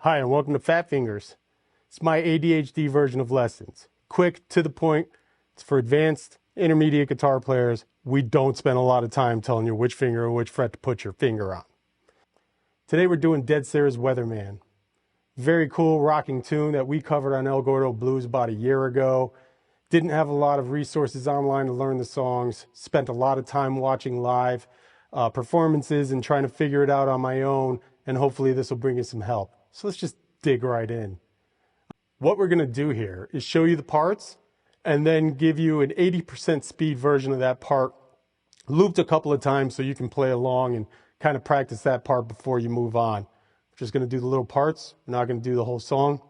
Hi, and welcome to Fat Fingers. It's my ADHD version of lessons. Quick, to the point. It's for advanced, intermediate guitar players. We don't spend a lot of time telling you which finger or which fret to put your finger on. Today we're doing Dead Sarah's Weatherman. Very cool rocking tune that we covered on Gordo Blues about a year ago. Didn't have a lot of resources online to learn the songs. Spent a lot of time watching live performances and trying to figure it out on my own. And hopefully this will bring you some help. So let's just dig right in. What we're going to do here is show you the parts and then give you an 80% speed version of that part looped a couple of times so you can play along and kind of practice that part before you move on. We're just going to do the little parts. We're not going to do the whole song.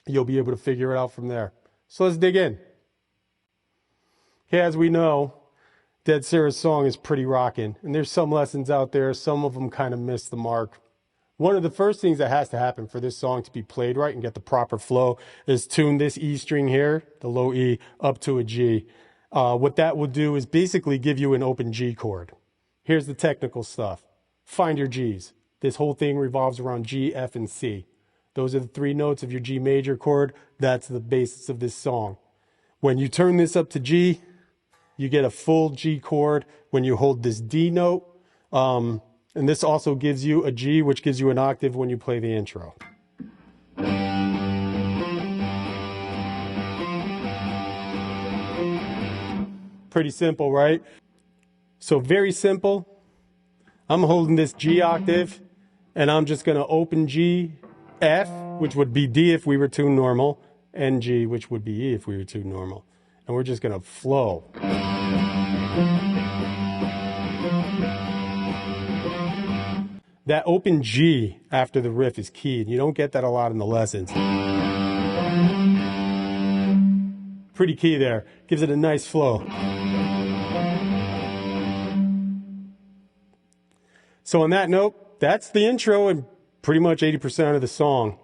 You'll be able to figure it out from there. So let's dig in. Okay, as we know, Dead Sarah's song is pretty rocking, and there's some lessons out there. Some of them kind of miss the mark. One of the first things that has to happen for this song to be played right and get the proper flow is tune this E string here, the low E, up to a G. What that will do is basically give you an open G chord. Here's the technical stuff. Find your Gs. This whole thing revolves around G, F, and C. Those are the three notes of your G major chord. That's the basis of this song. When you turn this up to G, you get a full G chord when you hold this D note. And this also gives you a G, which gives you an octave when you play the intro. Pretty simple, right? So very simple. I'm holding this G octave, and I'm just going to open G, F, which would be D if we were tuned normal, and G, which would be E if we were tuned normal. And we're just going to flow. That open G after the riff is key, and you don't get that a lot in the lessons. Pretty key there. Gives it a nice flow. So on that note, that's the intro and pretty much 80% of the song.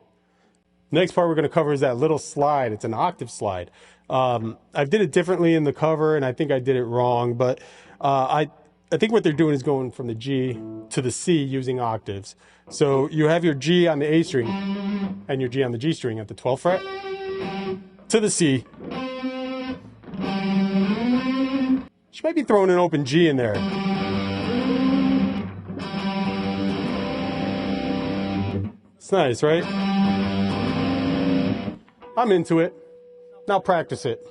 Next part we're going to cover is that little slide. It's an octave slide. I did it differently in the cover, and I think I did it wrong, but I think what they're doing is going from the G to the C using octaves. So you have your G on the A string and your G on the G string at the 12th fret to the C. She might be throwing an open G in there. It's nice, right? I'm into it. Now practice it.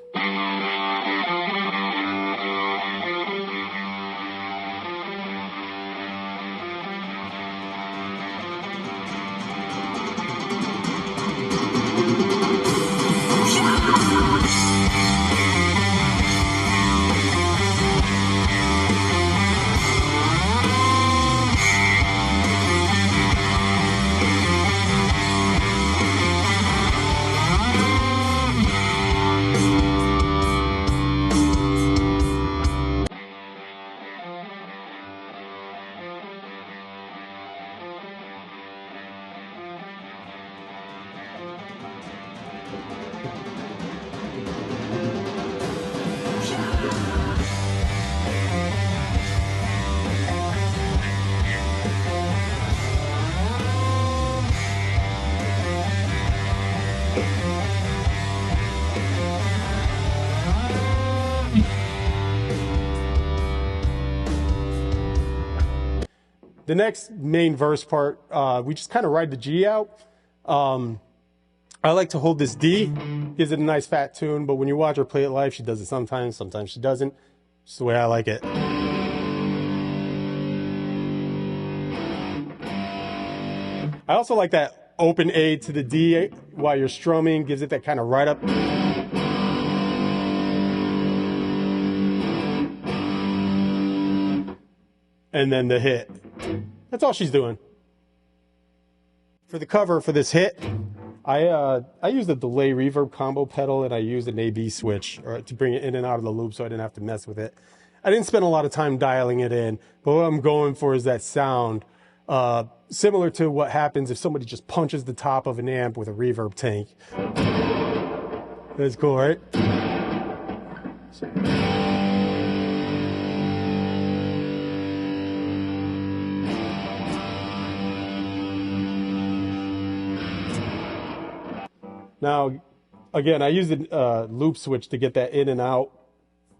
The next main verse part, we just kind of ride the G out. I like to hold this D, gives it a nice fat tune, but when you watch her play it live, she does it sometimes she doesn't. It's the way I like it. I also like that open A to the D while you're strumming, gives it that kind of right up. And then the hit. That's all she's doing. For the cover for this hit, I used a delay reverb combo pedal, and I used an A/B switch to bring it in and out of the loop so I didn't have to mess with it. I didn't spend a lot of time dialing it in, but what I'm going for is that sound similar to what happens if somebody just punches the top of an amp with a reverb tank. That's cool, right? So. Now, again, I used the loop switch to get that in and out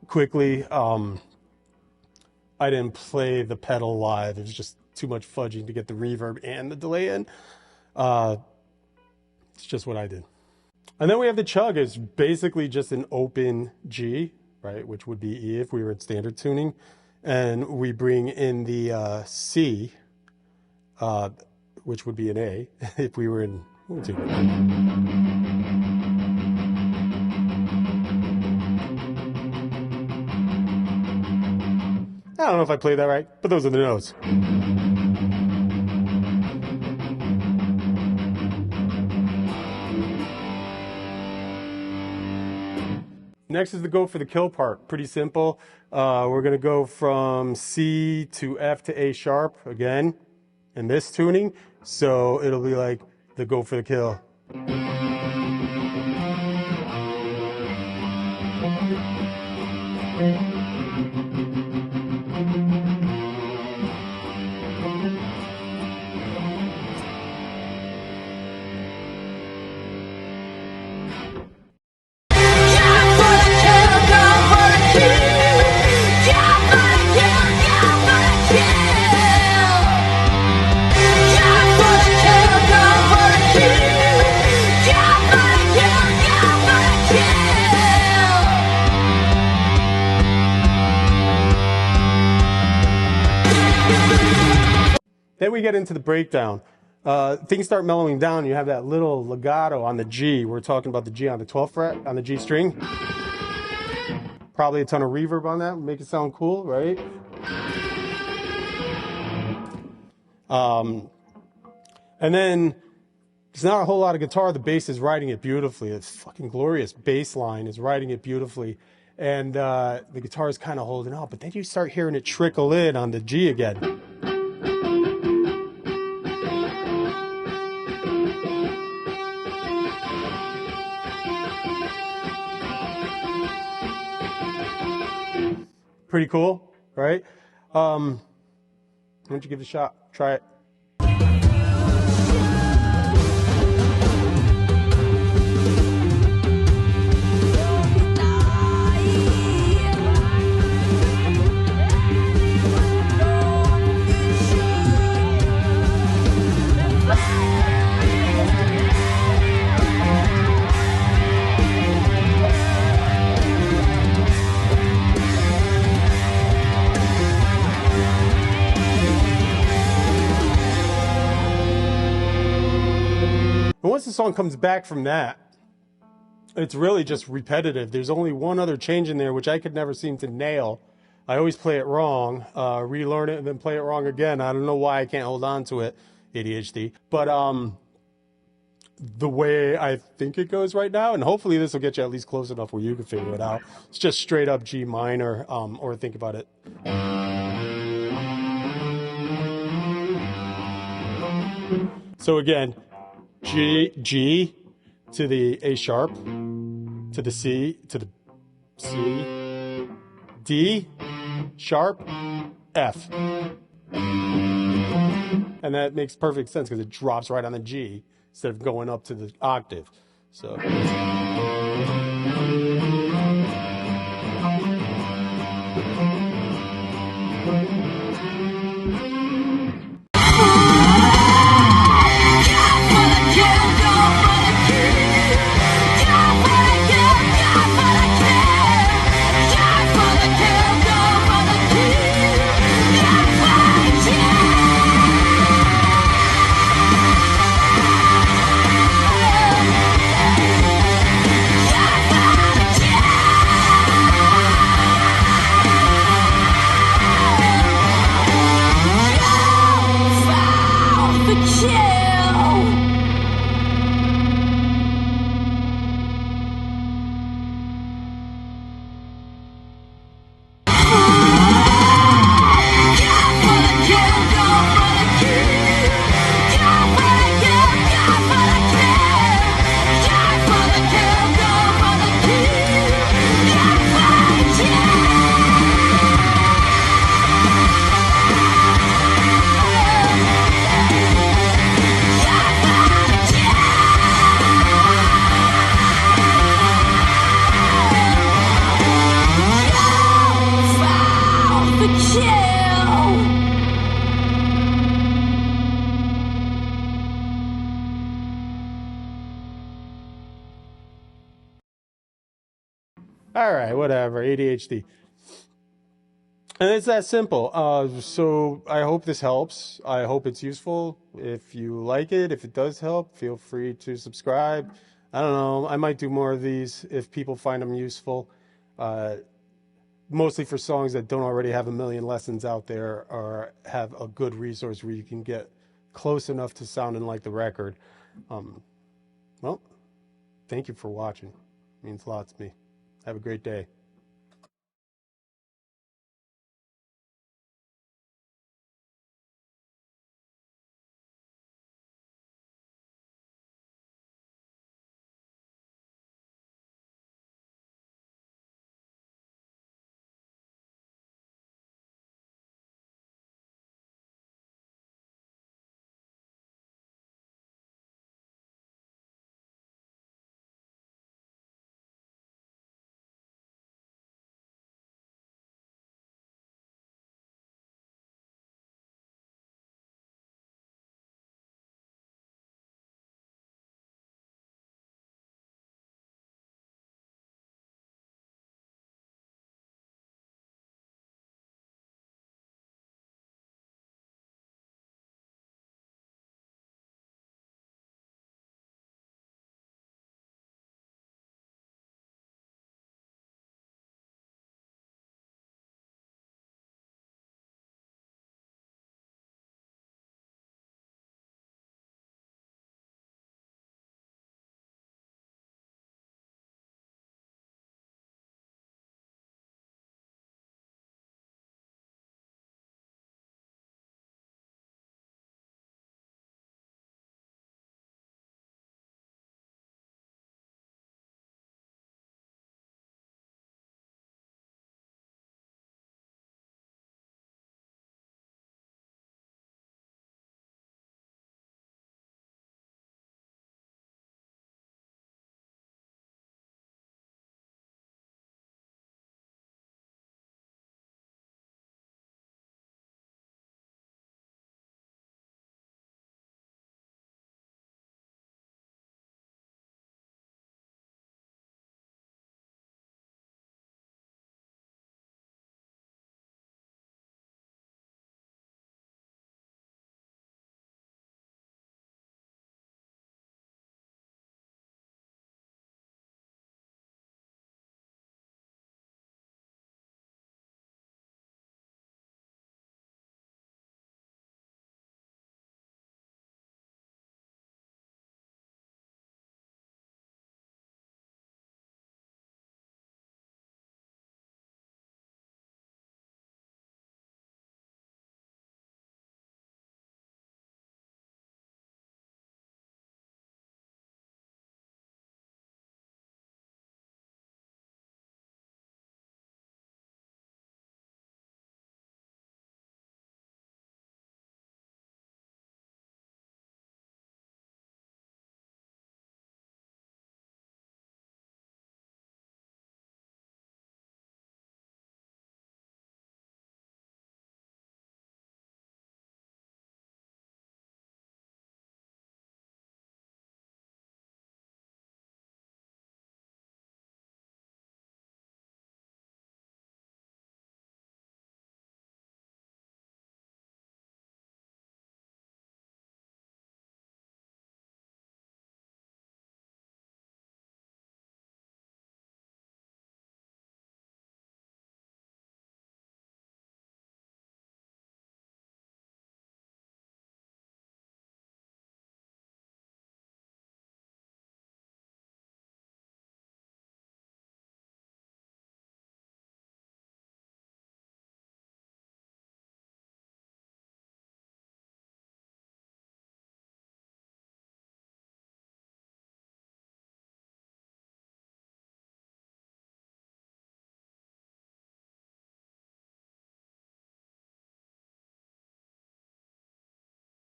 quickly. I didn't play the pedal live. It was just too much fudging to get the reverb and the delay in. It's just what I did. And then we have the chug. It's basically just an open G, right, which would be E if we were at standard tuning. And we bring in the C, which would be an A if we were in tuning. I don't know if I played that right, but those are the notes. Next is the go for the kill part. Pretty simple. We're going to go from C to F to A sharp again in this tuning. So it'll be like the go for the kill. Then we get into the breakdown. Things start mellowing down. You have that little legato on the G. We're talking about the G on the 12th fret, on the G string. Probably a ton of reverb on that, make it sound cool, right? And then there's not a whole lot of guitar. The bass is riding it beautifully. It's fucking glorious bass line is riding it beautifully. And the guitar is kind of holding out. But then you start hearing it trickle in on the G again. Pretty cool, right? Why don't you give it a shot? Try it. And once the song comes back from that, it's really just repetitive. There's only one other change in there, which I could never seem to nail. I always play it wrong, relearn it, and then play it wrong again. I don't know why I can't hold on to it, ADHD. But the way I think it goes right now, and hopefully this will get you at least close enough where you can figure it out. It's just straight up G minor, or think about it. So again, G to the A sharp, to the C, D, sharp, F. And that makes perfect sense because it drops right on the G instead of going up to the octave. So. All right, whatever. ADHD. And it's that simple. So I hope this helps. I hope it's useful. If you like it, if it does help, feel free to subscribe. I don't know. I might do more of these if people find them useful. Mostly for songs that don't already have a million lessons out there or have a good resource where you can get close enough to sounding like the record. Well, thank you for watching. It means a lot to me. Have a great day.